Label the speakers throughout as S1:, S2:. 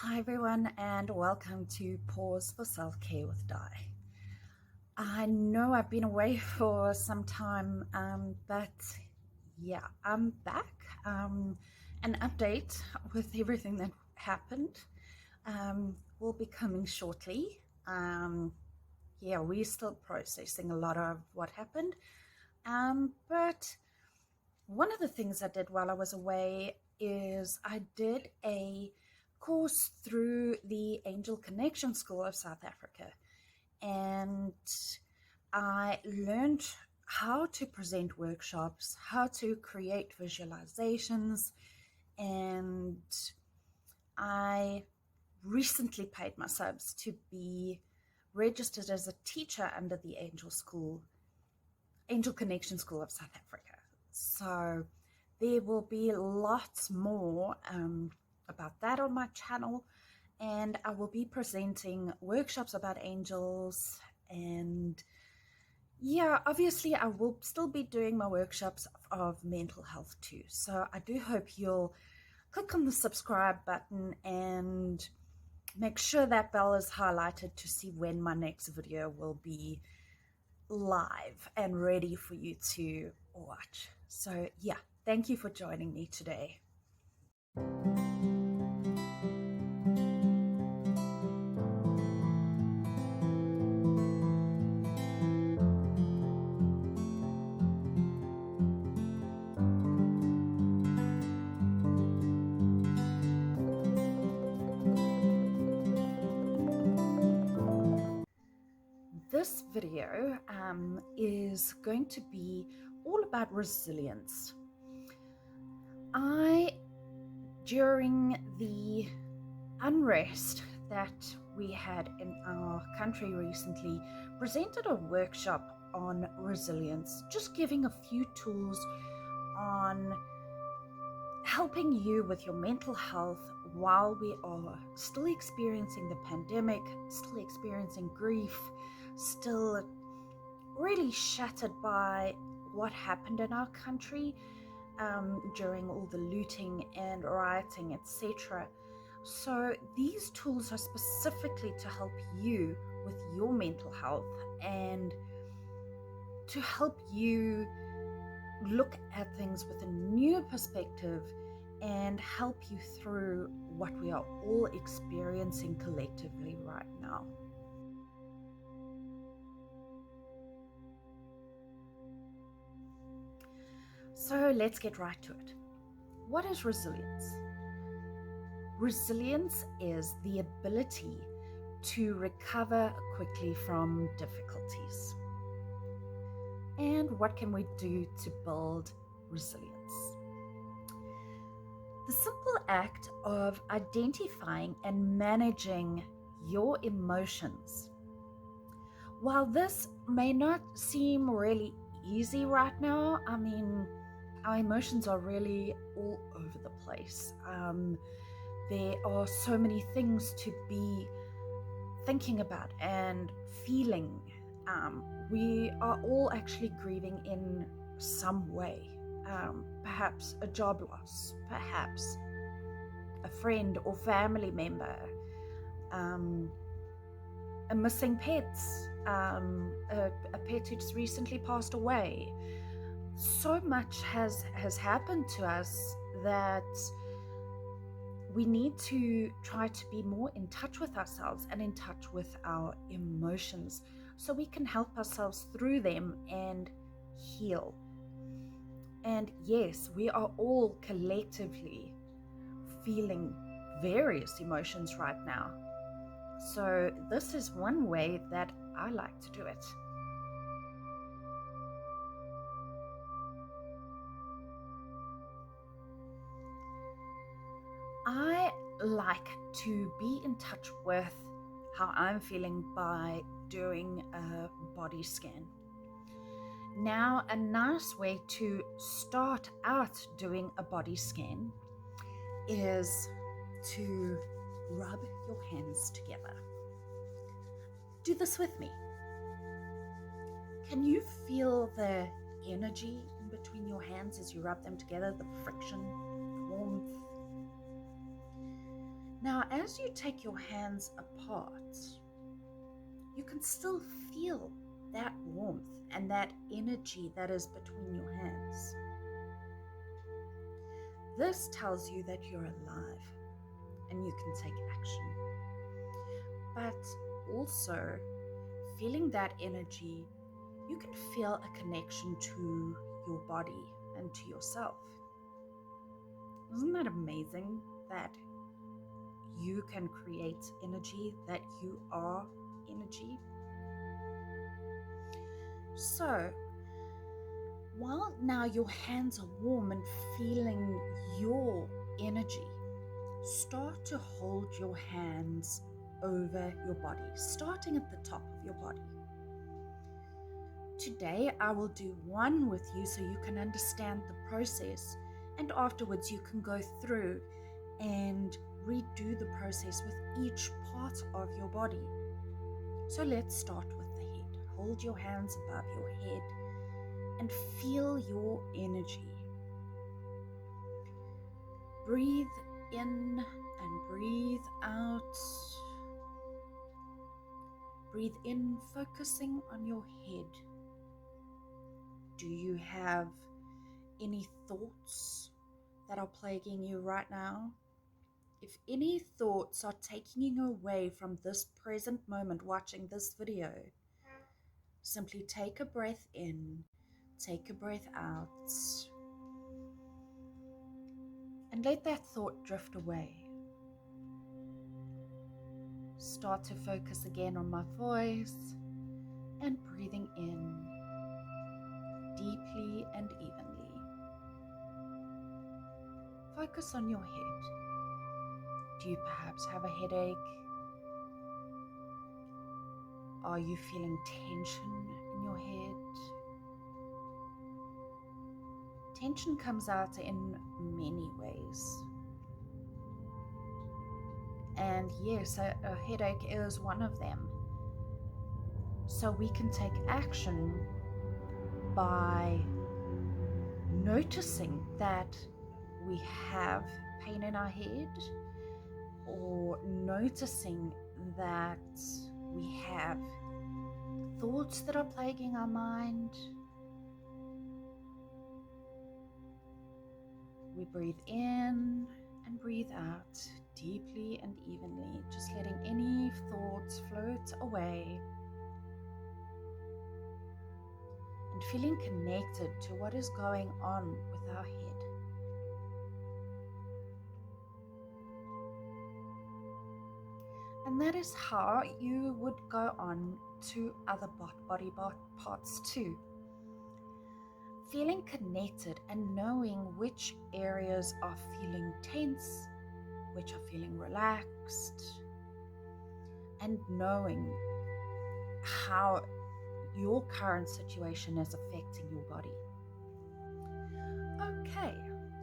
S1: Hi everyone, and welcome to Pause for Self-Care with Di. I know I've been away for some time, but yeah, I'm back. An update with everything that happened will be coming shortly. We're still processing a lot of what happened, but one of the things I did while I was away is I did a course through the Angel Connection School of South Africa, and I learned how to present workshops, how to create visualizations, and I recently paid my subs to be registered as a teacher under the Angel Connection School of South Africa. So there will be lots more about that on my channel, and I will be presenting workshops about angels. And yeah, obviously I will still be doing my workshops of mental health too. So I do hope you'll click on the subscribe button and make sure that bell is highlighted to see when my next video will be live and ready for you to watch. So yeah, thank you for joining me today. This video is going to be all about resilience. During the unrest that we had in our country recently, presented a workshop on resilience, just giving a few tools on helping you with your mental health while we are still experiencing the pandemic, still experiencing grief, still really shattered by what happened in our country during all the looting and rioting, etc. So these tools are specifically to help you with your mental health and to help you look at things with a new perspective and help you through what we are all experiencing collectively right now. So let's get right to it. What is resilience? Resilience is the ability to recover quickly from difficulties. And what can we do to build resilience? The simple act of identifying and managing your emotions. While this may not seem really easy right now, our emotions are really all over the place. There are so many things to be thinking about and feeling. We are all actually grieving in some way. Perhaps a job loss, perhaps a friend or family member, a missing pet, a pet who just recently passed away. So much has happened to us that we need to try to be more in touch with ourselves and in touch with our emotions so we can help ourselves through them and heal. And yes, we are all collectively feeling various emotions right now. So this is one way that I like to do it. I like to be in touch with how I'm feeling by doing a body scan. Now, a nice way to start out doing a body scan is to rub your hands together. Do this with me. Can you feel the energy in between your hands as you rub them together, the friction, the warmth? Now, as you take your hands apart, you can still feel that warmth and that energy that is between your hands. This tells you that you're alive and you can take action. But also, feeling that energy, you can feel a connection to your body and to yourself. Isn't that amazing that you can create energy, that you are energy? So, while now your hands are warm and feeling your energy, start to hold your hands over your body, starting at the top of your body. Today, I will do one with you so you can understand the process, and afterwards you can go through and redo the process with each part of your body. So let's start with the head. Hold your hands above your head and feel your energy. Breathe in and breathe out. Breathe in, focusing on your head. Do you have any thoughts that are plaguing you right now? If any thoughts are taking you away from this present moment watching this video, simply take a breath in, take a breath out, and let that thought drift away. Start to focus again on my voice and breathing in deeply and evenly. Focus on your head. Do you perhaps have a headache? Are you feeling tension in your head? Tension comes out in many ways. And yes, a headache is one of them. So we can take action by noticing that we have pain in our head, or noticing that we have thoughts that are plaguing our mind. We breathe in and breathe out deeply and evenly, just letting any thoughts float away and feeling connected to what is going on with our head. And that is how you would go on to other body parts too. Feeling connected and knowing which areas are feeling tense, which are feeling relaxed, and knowing how your current situation is affecting your body. Okay,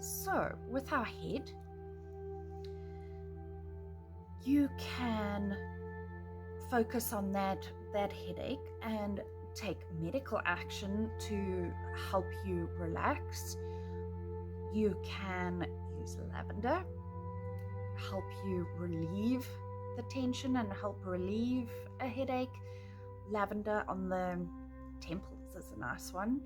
S1: so with our head, you can focus on that headache and take medical action to help you relax. You can use lavender, help you relieve the tension and help relieve a headache. Lavender on the temples is a nice one.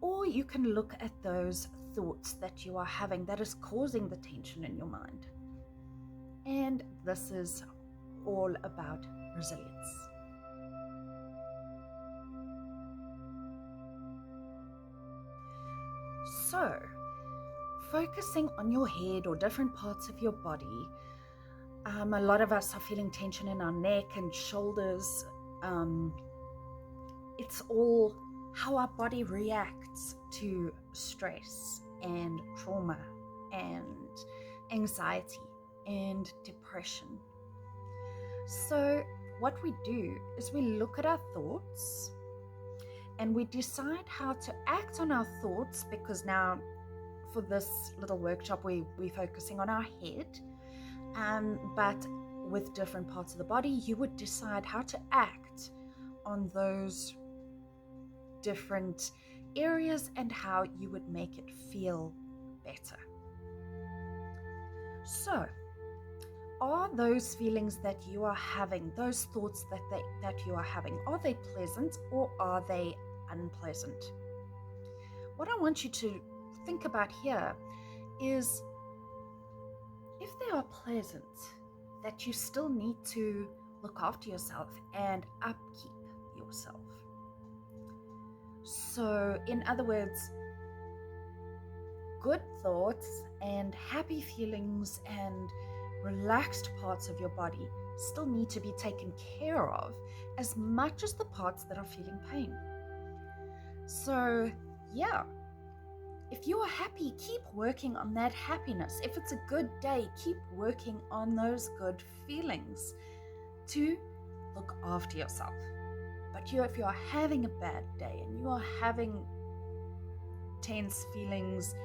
S1: Or you can look at those thoughts that you are having that is causing the tension in your mind. And this is all about resilience. So, focusing on your head or different parts of your body, a lot of us are feeling tension in our neck and shoulders. It's all how our body reacts to stress and trauma and anxiety and depression. So what we do is we look at our thoughts and we decide how to act on our thoughts, because now for this little workshop we're focusing on our head, but with different parts of the body you would decide how to act on those different areas and how you would make it feel better. So are those feelings that you are having, those thoughts that you are having, are they pleasant or are they unpleasant? What I want you to think about here is, if they are pleasant, that you still need to look after yourself and upkeep yourself. So, in other words, good thoughts and happy feelings and relaxed parts of your body still need to be taken care of as much as the parts that are feeling pain. So, yeah, if you are happy, keep working on that happiness. If it's a good day, keep working on those good feelings to look after yourself. But if you are having a bad day and you are having tense feelings,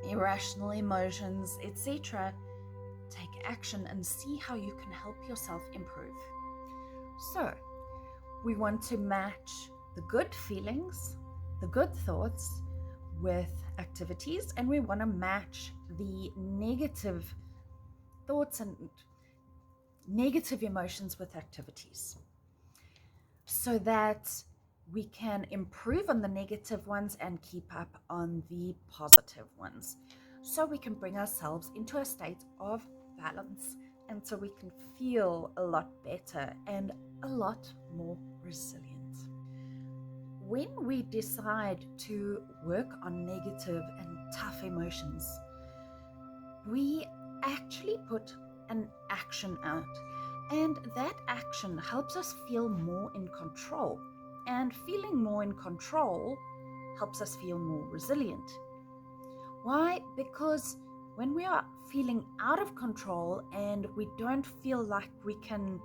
S1: irrational emotions, etc., take action and see how you can help yourself improve. So, we want to match the good feelings, the good thoughts with activities, and we want to match the negative thoughts and negative emotions with activities, so that we can improve on the negative ones and keep up on the positive ones, so we can bring ourselves into a state of balance, and so we can feel a lot better and a lot more resilient. When we decide to work on negative and tough emotions, we actually put an action out, and that action helps us feel more in control, and feeling more in control helps us feel more resilient. Why? Because when we are feeling out of control and we don't feel like we can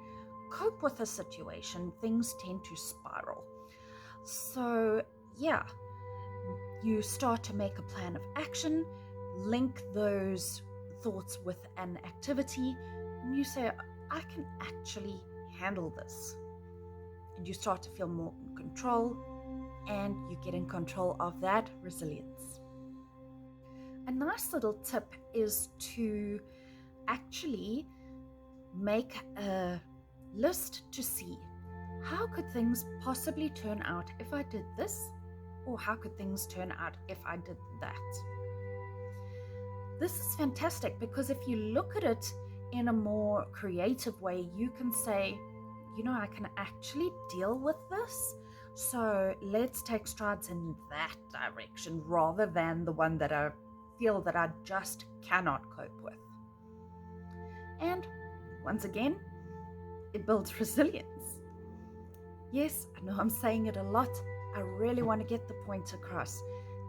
S1: cope with a situation, things tend to spiral. So, yeah, you start to make a plan of action, link those thoughts with an activity, and you say, I can actually handle this. And you start to feel more in control, and you get in control of that resilience. A nice little tip is to actually make a list to see, how could things possibly turn out if I did this? Or how could things turn out if I did that? This is fantastic, because if you look at it in a more creative way, you can say, I can actually deal with this. So let's take strides in that direction rather than the one that I feel that I just cannot cope with. And once again, it builds resilience. Yes, I know I'm saying it a lot. I really want to get the point across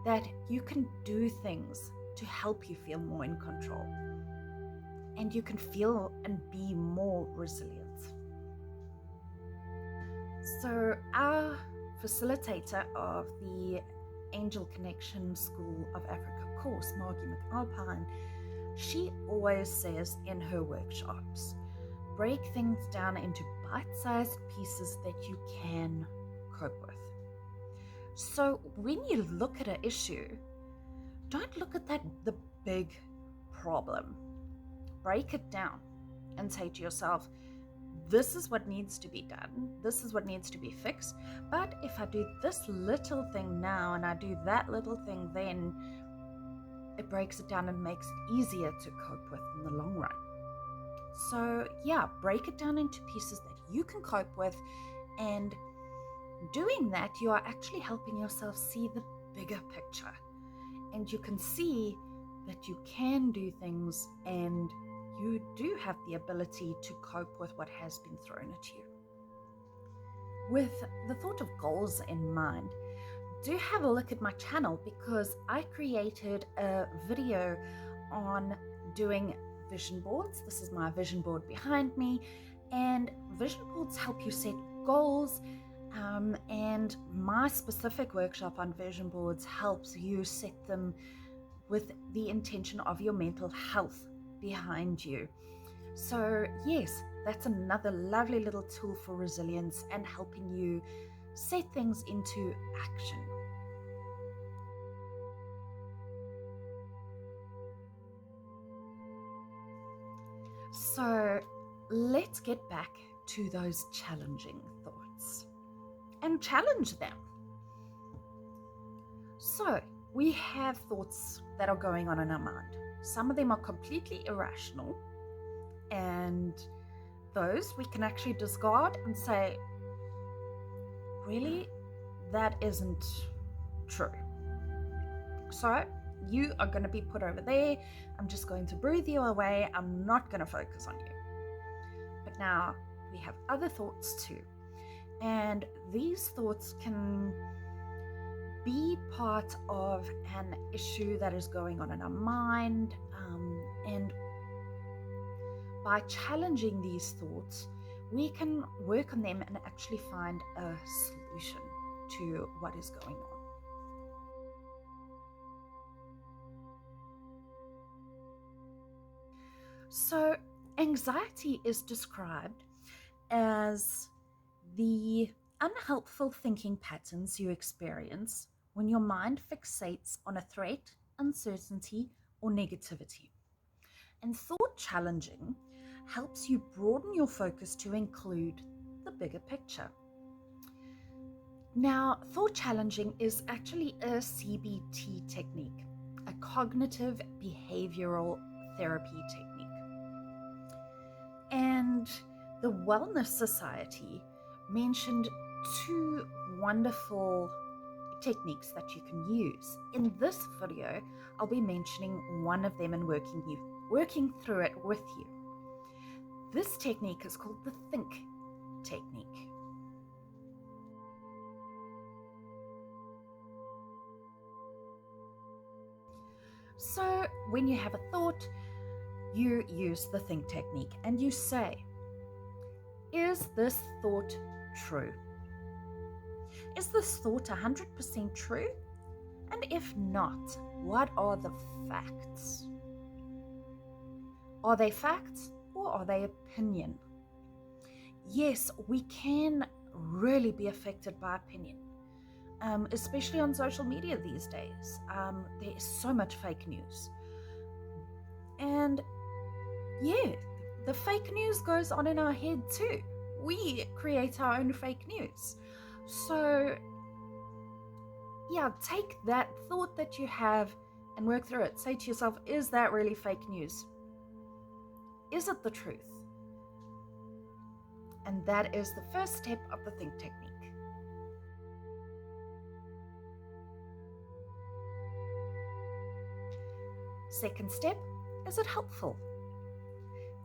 S1: that you can do things to help you feel more in control, and you can feel and be more resilient. So our facilitator of the Angel Connection School of Africa course, Margie McAlpine, she always says in her workshops, break things down into bite-sized pieces that you can cope with. So when you look at an issue, don't look at the big problem. Break it down and say to yourself, this is what needs to be done. This is what needs to be fixed. But if I do this little thing now and I do that little thing then, it breaks it down and makes it easier to cope with in the long run. So yeah, break it down into pieces that you can cope with, and doing that, you are actually helping yourself see the bigger picture, and you can see that you can do things and you do have the ability to cope with what has been thrown at you. With the thought of goals in mind, do have a look at my channel, because I created a video on doing vision boards. This is my vision board behind me, and vision boards help you set goals, and my specific workshop on vision boards helps you set them with the intention of your mental health behind you. So yes, that's another lovely little tool for resilience and helping you set things into action. So let's get back to those challenging thoughts and challenge them. So we have thoughts that are going on in our mind. Some of them are completely irrational, and those we can actually discard and say, really, that isn't true. So you are going to be put over there. I'm just going to breathe you away. I'm not going to focus on you. But now we have other thoughts too. And these thoughts can be part of an issue that is going on in our mind. And by challenging these thoughts, we can work on them and actually find a solution to what is going on. So, anxiety is described as the unhelpful thinking patterns you experience when your mind fixates on a threat, uncertainty, or negativity. And thought challenging helps you broaden your focus to include the bigger picture. Now, thought challenging is actually a CBT technique, a cognitive behavioral therapy technique. And the Wellness Society mentioned two wonderful techniques that you can use. In this video, I'll be mentioning one of them and working through it with you. This technique is called the think technique. So when you have a thought, you use the think technique and you say, is this thought true? Is this thought 100% true? And if not, what are the facts? Are they facts or are they opinion? Yes, we can really be affected by opinion, especially on social media these days. There is so much fake news. And yeah, the fake news goes on in our head too. We create our own fake news. So yeah, take that thought that you have and work through it. Say to yourself, is that really fake news? Is it the truth? And that is the first step of the think technique. Second step, is it helpful?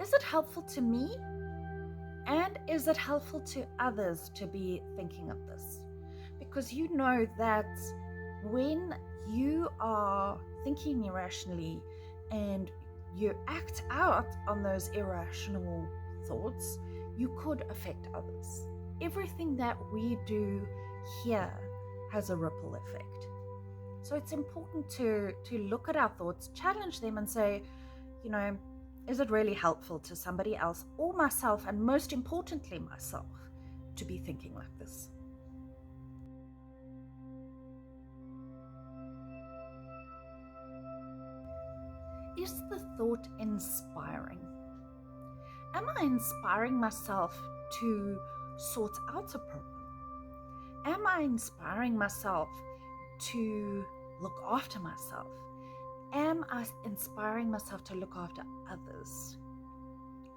S1: Is it helpful to me? And is it helpful to others to be thinking of this? Because you know that when you are thinking irrationally and you act out on those irrational thoughts, you could affect others. Everything that we do here has a ripple effect. So it's important to look at our thoughts, challenge them and say, is it really helpful to somebody else or myself, and most importantly myself, to be thinking like this? Is the thought inspiring? Am I inspiring myself to sort out a problem? Am I inspiring myself to look after myself? Am I inspiring myself to look after others?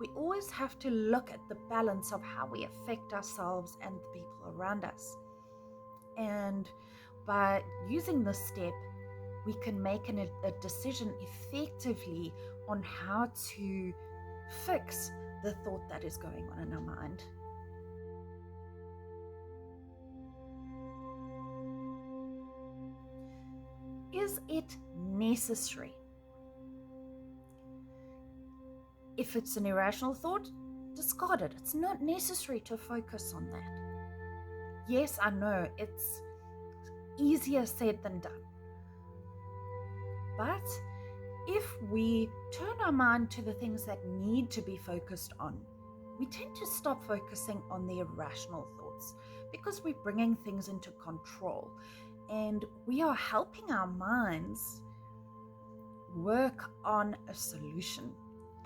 S1: We always have to look at the balance of how we affect ourselves and the people around us. And by using this step, we can make a decision effectively on how to fix the thought that is going on in our mind. Is it necessary? If it's an irrational thought, discard it. It's not necessary to focus on that. Yes, I know it's easier said than done. But if we turn our mind to the things that need to be focused on, we tend to stop focusing on the irrational thoughts because we're bringing things into control and we are helping our minds work on a solution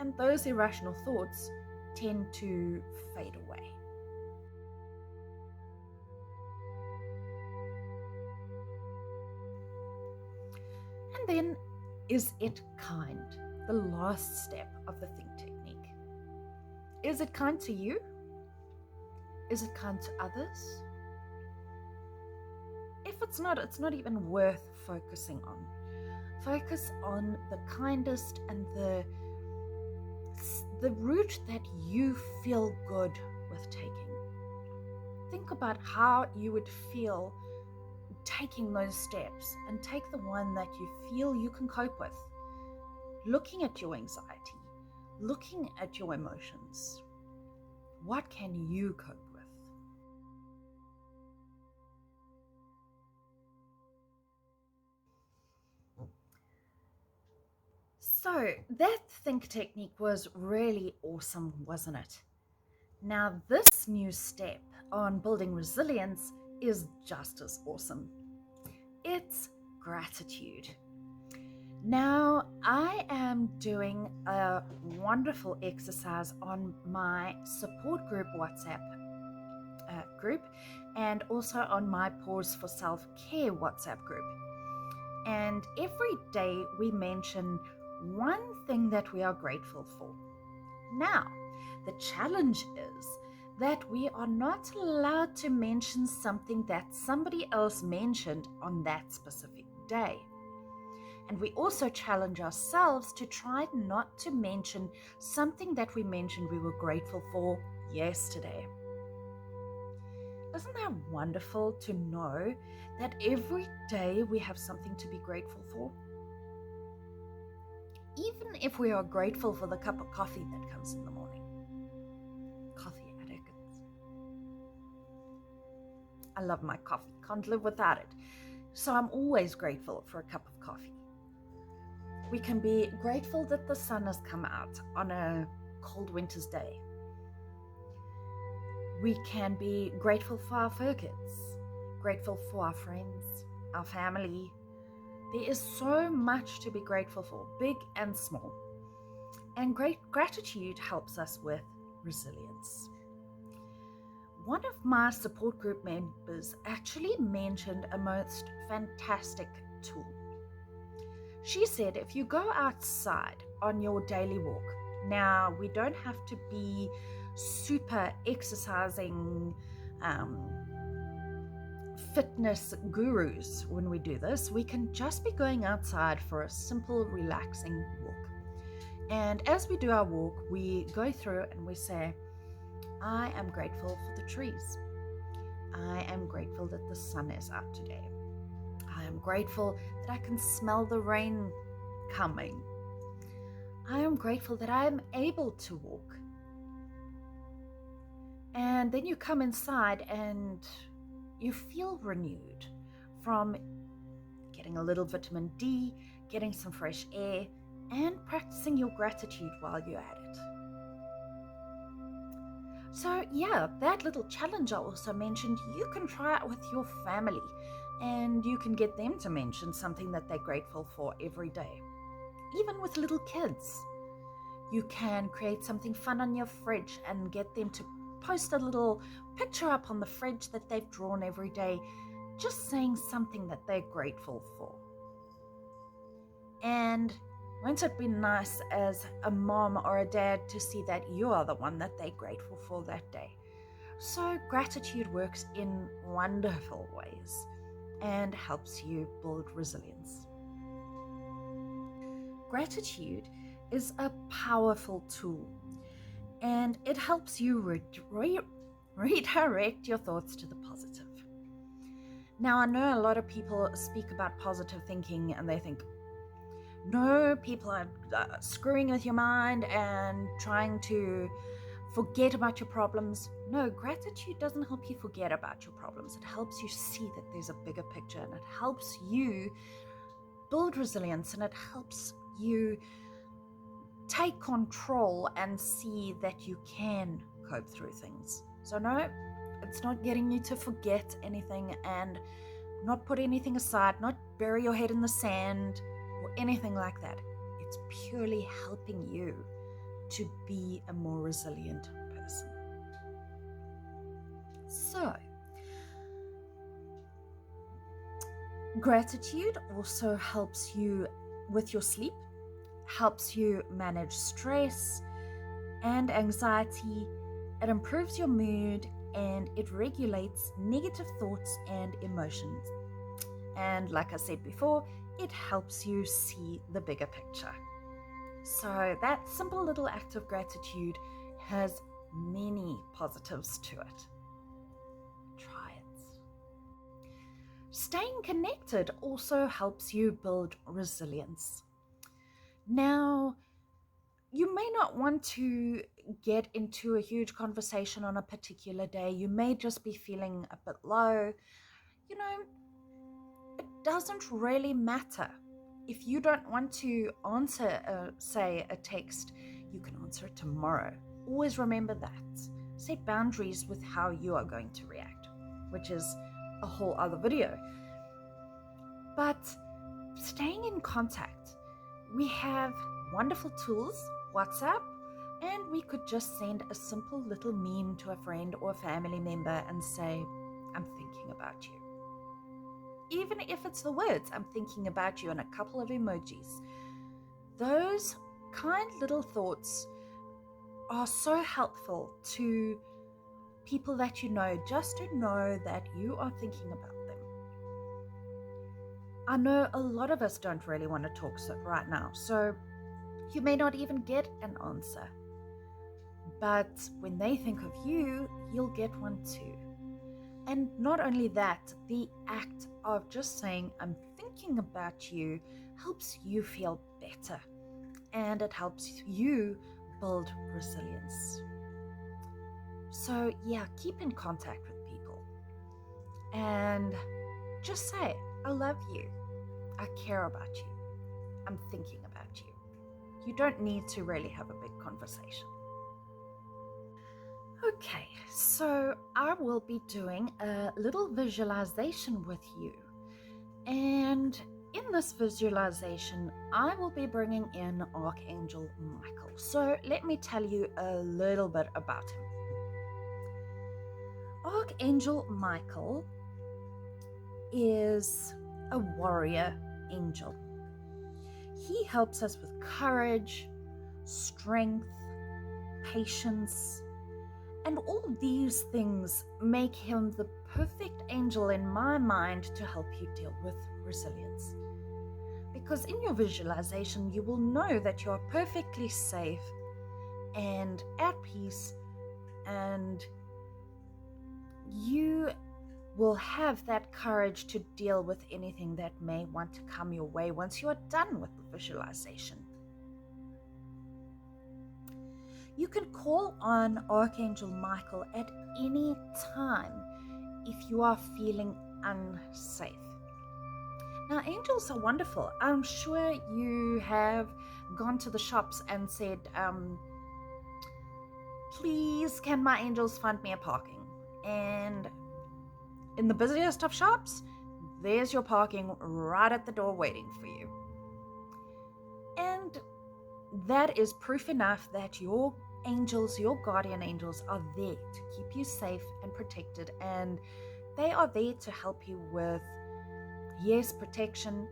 S1: and those irrational thoughts tend to fade away. And then, is it kind? The last step of the think technique. Is it kind to you? Is it kind to others? If it's not even worth focusing on. Focus on the kindest and the route that you feel good with taking. Think about how you would feel taking those steps, and take the one that you feel you can cope with. Looking at your anxiety, looking at your emotions. What can you cope with? So that think technique was really awesome, wasn't it? Now this new step on building resilience is just as awesome. It's gratitude. Now I am doing a wonderful exercise on my support group WhatsApp group, and also on my Pause for Self-Care WhatsApp group. And every day we mention one thing that we are grateful for. Now, the challenge is that we are not allowed to mention something that somebody else mentioned on that specific day. And we also challenge ourselves to try not to mention something that we mentioned we were grateful for yesterday. Isn't that wonderful to know that every day we have something to be grateful for? Even if we are grateful for the cup of coffee that comes in the morning. Coffee addicts. I love my coffee, can't live without it. So I'm always grateful for a cup of coffee. We can be grateful that the sun has come out on a cold winter's day. We can be grateful for our fur kids, grateful for our friends, our family. There is so much to be grateful for, big and small. And great gratitude helps us with resilience. One of my support group members actually mentioned a most fantastic tool. She said if you go outside on your daily walk, now we don't have to be super exercising fitness gurus when we do this. We can just be going outside for a simple relaxing walk. And as we do our walk, we go through and we say, I am grateful for the trees. I am grateful that the sun is out today. I am grateful that I can smell the rain coming. I am grateful that I am able to walk. And then you come inside and you feel renewed from getting a little vitamin D, getting some fresh air, and practicing your gratitude while you're at it. So yeah, that little challenge I also mentioned, you can try it with your family, and you can get them to mention something that they're grateful for every day. Even with little kids, you can create something fun on your fridge and get them to post a little picture up on the fridge that they've drawn every day, just saying something that they're grateful for. And won't it be nice as a mom or a dad to see that you are the one that they're grateful for that day? So gratitude works in wonderful ways and helps you build resilience. Gratitude is a powerful tool, and it helps you redirect your thoughts to the positive. Now, I know a lot of people speak about positive thinking and they think, no, people are screwing with your mind and trying to forget about your problems. No, gratitude doesn't help you forget about your problems. It helps you see that there's a bigger picture, and it helps you build resilience, and it helps you take control and see that you can cope through things. So no, it's not getting you to forget anything and not put anything aside, not bury your head in the sand or anything like that. It's purely helping you to be a more resilient person. So, gratitude also helps you with your sleep, helps you manage stress and anxiety. It improves your mood and it regulates negative thoughts and emotions. And like I said before, it helps you see the bigger picture. So that simple little act of gratitude has many positives to it. Try it. Staying connected also helps you build resilience. Now, you may not want to get into a huge conversation on a particular day. You may just be feeling a bit low. You know, it doesn't really matter. If you don't want to answer, say, a text, you can answer it tomorrow. Always remember that. Set boundaries with how you are going to react, which is a whole other video. But staying in contact, we have wonderful tools, WhatsApp, and we could just send a simple little meme to a friend or a family member and say, I'm thinking about you. Even if it's the words, I'm thinking about you, and a couple of emojis. Those kind little thoughts are so helpful to people that you know, just to know that you are thinking about them. I know a lot of us don't really want to talk right now, so you may not even get an answer. But when they think of you, you'll get one too. And not only that, the act of just saying, I'm thinking about you, helps you feel better. And it helps you build resilience. So yeah, keep in contact with people. And just say, I love you. I care about you. I'm thinking about you. You don't need to really have a big conversation. Okay, so I will be doing a little visualization with you. And in this visualization, I will be bringing in Archangel Michael. So let me tell you a little bit about him. Archangel Michael is a warrior angel. He helps us with courage, strength, patience, and all these things make him the perfect angel in my mind to help you deal with resilience. Because in your visualization, you will know that you are perfectly safe and at peace, and you will have that courage to deal with anything that may want to come your way once you are done with the visualization. You can call on Archangel Michael at any time if you are feeling unsafe. Now, angels are wonderful. I'm sure you have gone to the shops and said, please, can my angels find me a parking? And in the busiest of shops, there's your parking right at the door waiting for you. And that is proof enough that your angels, your guardian angels, are there to keep you safe and protected, and they are there to help you with, yes, protection,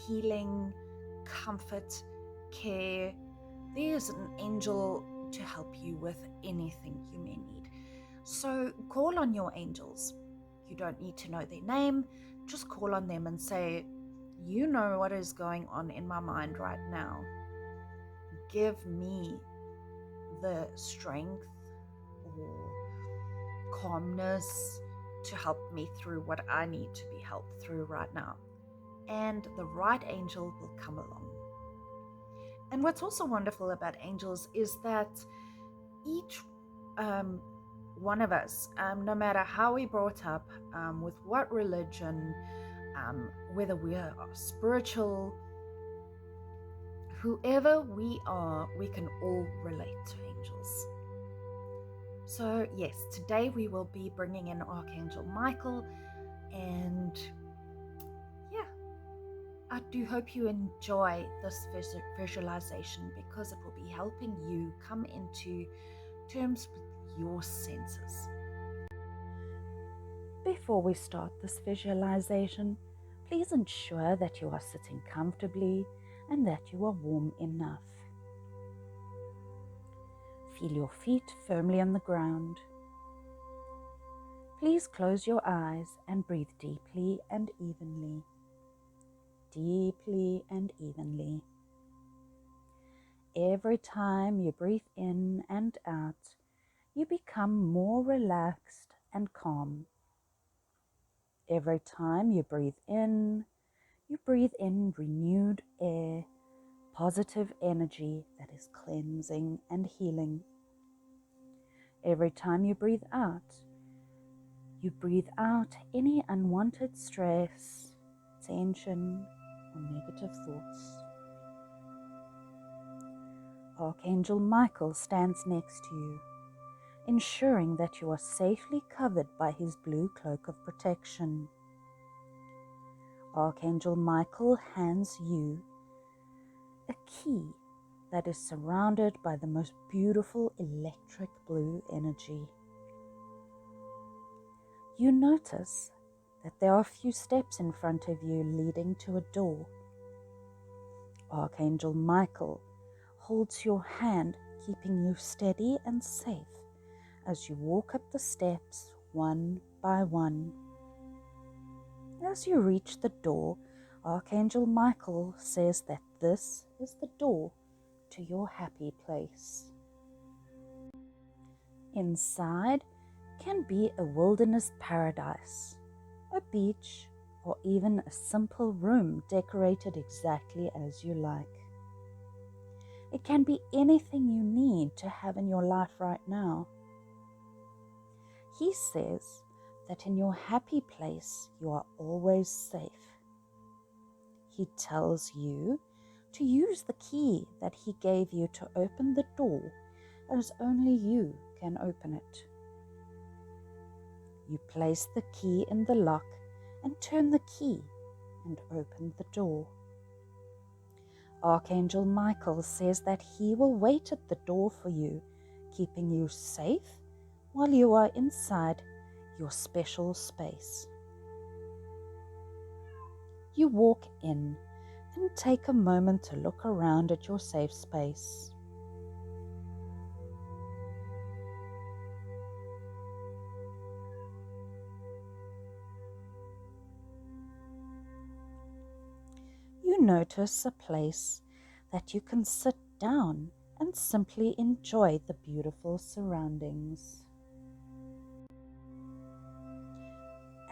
S1: healing, comfort, care. There's an angel to help you with anything you may need. So call on your angels. You don't need to know their name. Just call on them and say, you know what is going on in my mind right now. Give me the strength or calmness to help me through what I need to be helped through right now. And the right angel will come along. And what's also wonderful about angels is that each one of us, no matter how we brought up, with what religion, whether we are spiritual, whoever we are, we can all relate to angels. So yes, today we will be bringing in Archangel Michael, and yeah, I do hope you enjoy this visualization because it will be helping you come into terms with your senses. Before we start this visualization, please ensure that you are sitting comfortably and that you are warm enough. Feel your feet firmly on the ground. Please close your eyes and breathe deeply and evenly. Deeply and evenly. Every time you breathe in and out, you become more relaxed and calm. Every time you breathe in renewed air, positive energy that is cleansing and healing. Every time you breathe out any unwanted stress, tension, or negative thoughts. Archangel Michael stands next to you, ensuring that you are safely covered by his blue cloak of protection. Archangel Michael hands you a key that is surrounded by the most beautiful electric blue energy. You notice that there are a few steps in front of you leading to a door. Archangel Michael holds your hand, keeping you steady and safe as you walk up the steps one by one. As you reach the door, Archangel Michael says that this is the door to your happy place. Inside can be a wilderness paradise, a beach, or even a simple room decorated exactly as you like. It can be anything you need to have in your life right now. He says that in your happy place you are always safe. He tells you to use the key that he gave you to open the door, as only you can open it. You place the key in the lock and turn the key and open the door. Archangel Michael says that he will wait at the door for you, keeping you safe while you are inside your special space. You walk in and take a moment to look around at your safe space. You notice a place that you can sit down and simply enjoy the beautiful surroundings.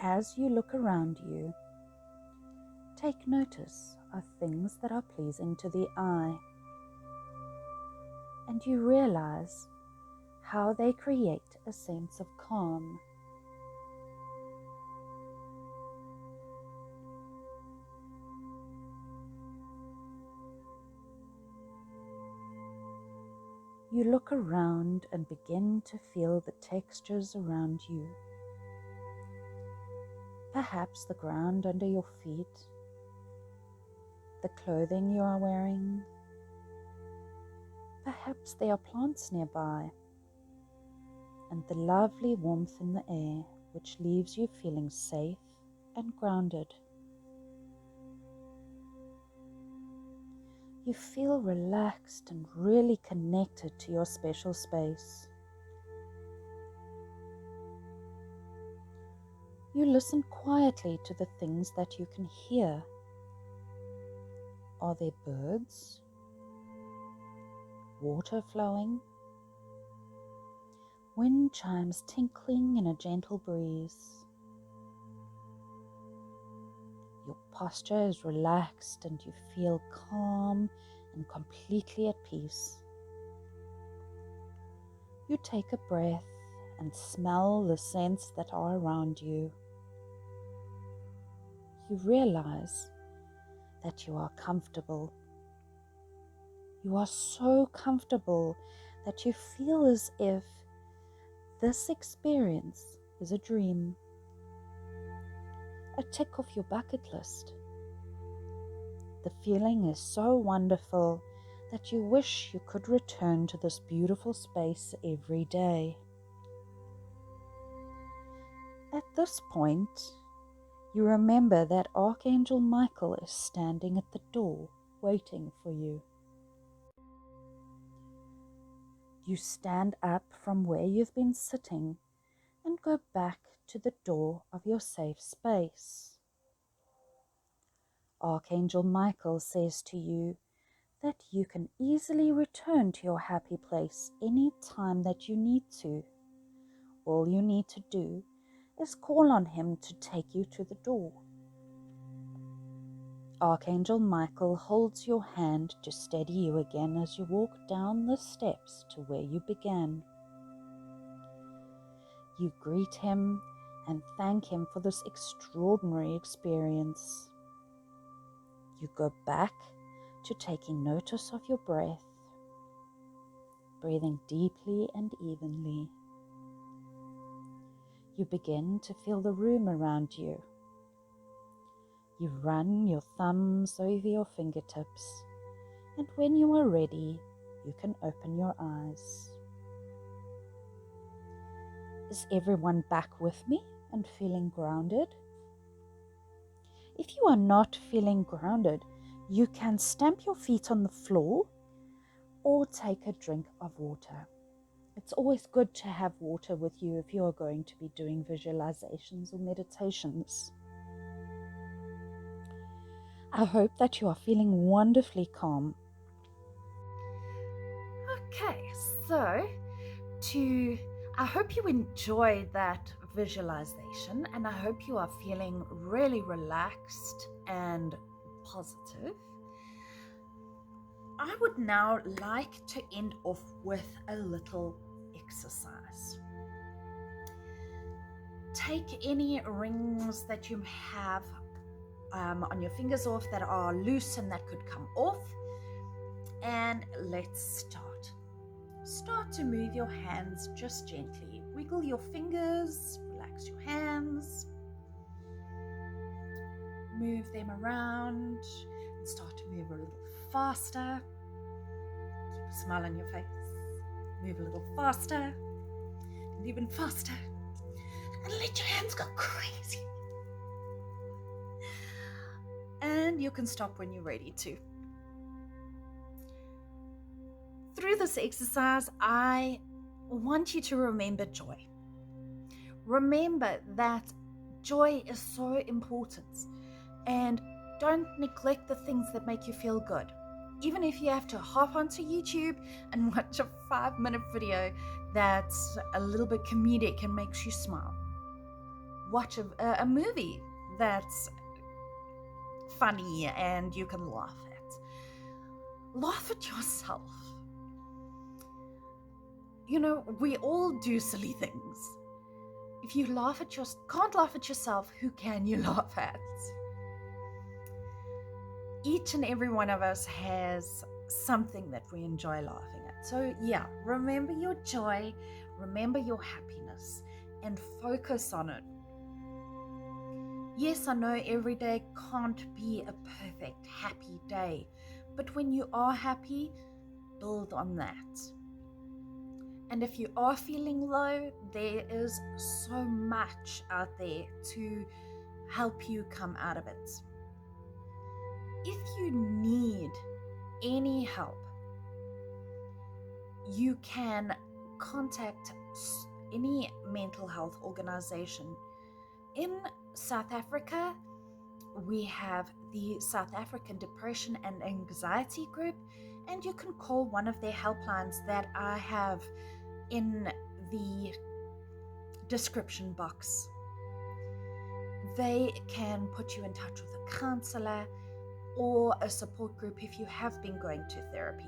S1: As you look around you, take notice of things that are pleasing to the eye, and you realize how they create a sense of calm. You look around and begin to feel the textures around you. Perhaps the ground under your feet, the clothing you are wearing. Perhaps there are plants nearby, and the lovely warmth in the air, which leaves you feeling safe and grounded. You feel relaxed and really connected to your special space. You listen quietly to the things that you can hear. Are there birds? Water flowing? Wind chimes tinkling in a gentle breeze? Your posture is relaxed and you feel calm and completely at peace. You take a breath and smell the scents that are around you. You realize that you are comfortable. You are so comfortable that you feel as if this experience is a dream, a tick off your bucket list. The feeling is so wonderful that you wish you could return to this beautiful space every day. At this point, you remember that Archangel Michael is standing at the door, waiting for you. You stand up from where you've been sitting and go back to the door of your safe space. Archangel Michael says to you that you can easily return to your happy place any time that you need to. All you need to do is call on him to take you to the door. Archangel Michael holds your hand to steady you again as you walk down the steps to where you began. You greet him and thank him for this extraordinary experience. You go back to taking notice of your breath, breathing deeply and evenly. You begin to feel the room around you. You run your thumbs over your fingertips, and when you are ready, you can open your eyes. Is everyone back with me and feeling grounded? If you are not feeling grounded, you can stamp your feet on the floor or take a drink of water. It's always good to have water with you if you are going to be doing visualizations or meditations. I hope that you are feeling wonderfully calm. Okay, so I hope you enjoyed that visualization, and I hope you are feeling really relaxed and positive. I would now like to end off with a little exercise. Take any rings that you have on your fingers off that are loose and that could come off, and let's start. Start to move your hands just gently. Wiggle your fingers, relax your hands, move them around, and start to move a little faster. Keep a smile on your face. Move a little faster, and even faster, and let your hands go crazy. And you can stop when you're ready to. Through this exercise, I want you to remember joy. Remember that joy is so important, and don't neglect the things that make you feel good. Even if you have to hop onto YouTube and watch a 5-minute video that's a little bit comedic and makes you smile. Watch a movie that's funny and you can laugh at. Laugh at yourself. You know, we all do silly things. If you can't laugh at yourself, who can you laugh at? Each and every one of us has something that we enjoy laughing at. So yeah, remember your joy, remember your happiness, and focus on it. Yes, I know every day can't be a perfect, happy day, but when you are happy, build on that. And if you are feeling low, there is so much out there to help you come out of it. If you need any help, you can contact any mental health organization. In South Africa, we have the South African Depression and Anxiety Group, and you can call one of their helplines that I have in the description box. They can put you in touch with a counselor or a support group if you have been going to therapy.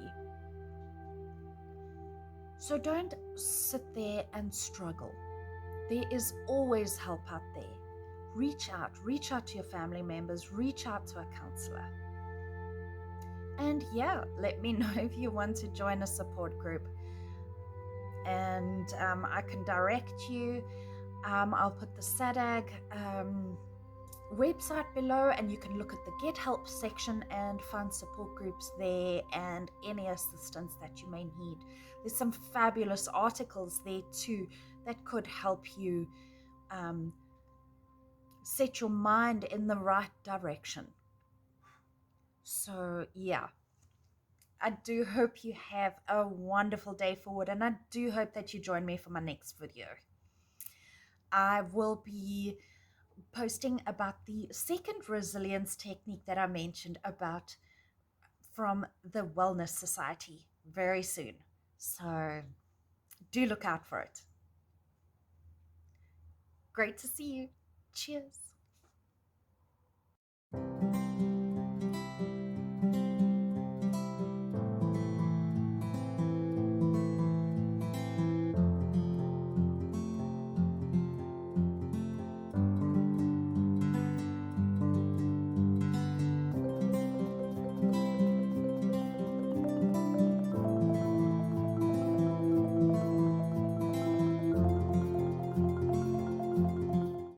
S1: So don't sit there and struggle. There is always help out there. Reach out to your family members, reach out to a counselor. And yeah, let me know if you want to join a support group. And I can direct you. I'll put the SADAG website below, and you can look at the Get Help section and find support groups there and any assistance that you may need. There's some fabulous articles there too that could help you set your mind in the right direction. So yeah, I do hope you have a wonderful day forward, and I do hope that you join me for my next video. I will be posting about the second resilience technique that I mentioned about from the Wellness Society very soon. So do look out for it. Great to see you. Cheers.